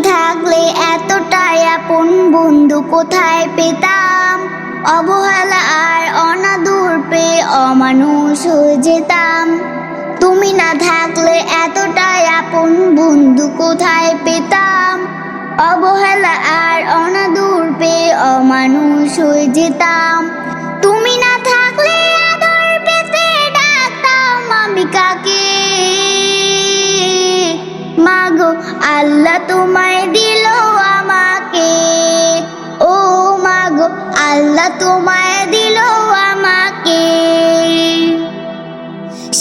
থাকলে এতটাই আপন বন্ধু কোথায় পেতাম। অবহেলা আর অনাদর পেয়ে অমানুষ হয়ে যেতাম। তুমি না থাকলে এতটাই আপন বন্ধু কোথায় পেতাম। অবহেলা আর অনাদর পেয়ে অমানুষ হয়ে যেতাম। তুমি না থাকলে আদর পেতে ডাকতাম আমি কাকে। মাগো আল্লাহ তোমায় দিল আমাকে। ও মাগো আল্লাহ তোমায় দিল আমাকে।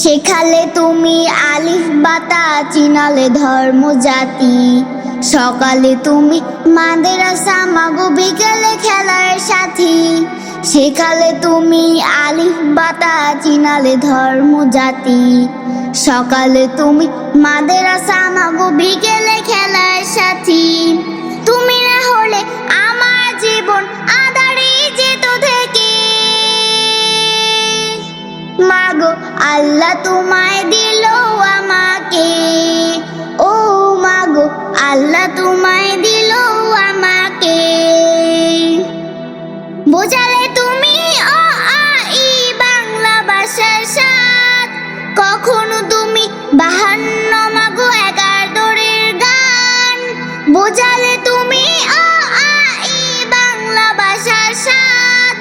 শেখালে তুমি আলিফ বাতা, চিনালে ধর্ম জাতি। সকালে তুমি মাদ্রাসা, মাগো বিকেলে খেলার সাথী। শেখালে তুমি আলিফ বাতা, চিনালে ধর্ম জাতি। সকালে তুমি মাদ্রাসা, মাগো বিকেলে খেলার সাথী। তুমি না হলে আমার জীবন আঁধারে যেত থেকে। মাগো আল্লাহ তোমায় দিল আমাকে। ও মাগো আল্লাহ তোমায় দিল আমাকে। বোঝালে তুমি অ আ ই বাংলা ভাষার স্বাদ। কখনো তুমি 52 মাগো 11 দরের গান। বোঝালে তুমি অ আ ই বাংলা ভাষার স্বাদ।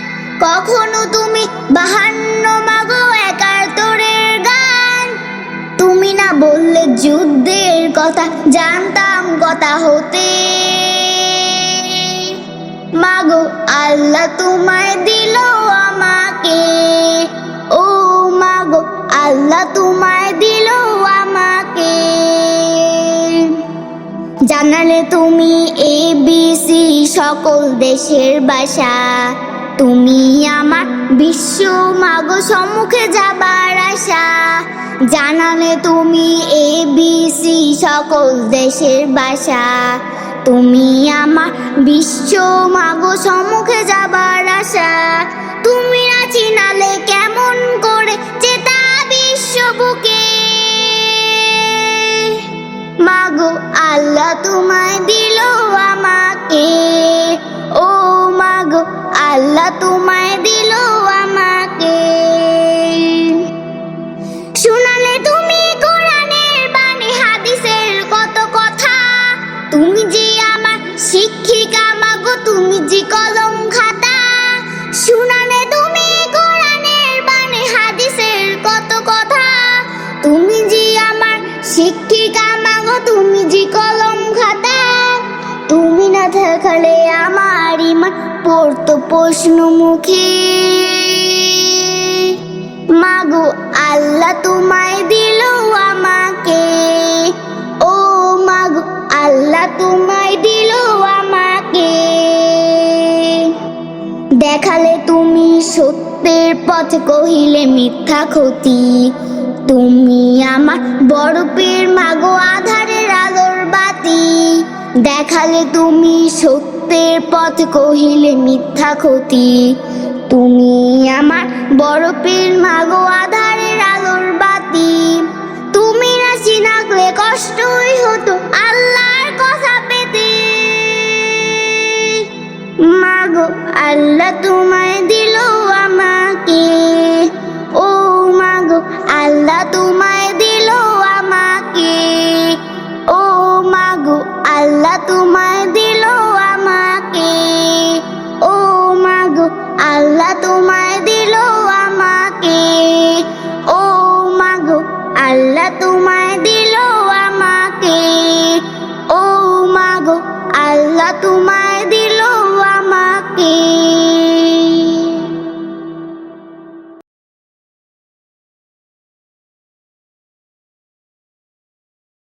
কখনো তুমি 52 মাগো 11 দরের গান। তুমি না বললে যুদ্ধের কথা, জানতাম কথা হতে। মাগো আল্লাহ তোমায় দিল আমাকে। ও মাগো আল্লাহ তোমায় দিল আমাকে। জানালে তুমি ABC সকল দেশের ভাষা। তুমি আমার বিশ্ব মাগো সম্মুখে যাবার আশা। জানালে তুমি ABC সকল দেশের ভাষা। তুমি আমার বিশ্ব মাগো সম্মুখে যাবার আশা। তুমি না চিনালে কেমন করে চেতা বিশ্ব বুকে। মাগো আল্লাহ তোমায় দিল আমাকে। ও মাগো আল্লাহ তোমায় দিল আমাকে। শোনালে তুমি কোরআনের বাণী, হাদিসের কত কথা। তুমি যে আমার শিক্ষিকা মাগো, তুমি যে কলম খাতা। শোনালে তুমি কোরআনের বাণী, হাদিসের কত কথা। তুমি যে আমার শিক্ষিকা মাগো, তুমি যে কলম খাতা। তুমি না থাকলে আমার ইমান পড়তো প্রশ্ন মুখে। মাগো আল্লাহ তোমায় দিল আমাকে। ও মাগো আল্লাহ তোমায় দিল আমাকে। দেখালে তুমি সত্যের পথ, কহিলে মিথ্যা ক্ষতি। তুমি আমার বরফের মাগো আধারের আলোর বাতি। দেখালে তুমি সত্যের পথ, কহিলে মিথ্যা ক্ষতি। তুমি আমার বরফের মাগো আধারের আলোর বাতি। তুমি না চিনাকলে কষ্টই হতো আল্লাহর কথা পেতে। মাগো আল্লাহ তোমায় দিল আমাকে। ও মাগো আল্লাহ তোমায় দিল আমাকে। ও মাগো আল্লাহ তোমায় দিল আমাকে। ও মাগো আল্লাহ তোমায় দিল আমাকে। ও মাগো আল্লাহ তোমায় দিল আমাকে। ও মাগো আল্লাহ তোমায় দিল আমাকে।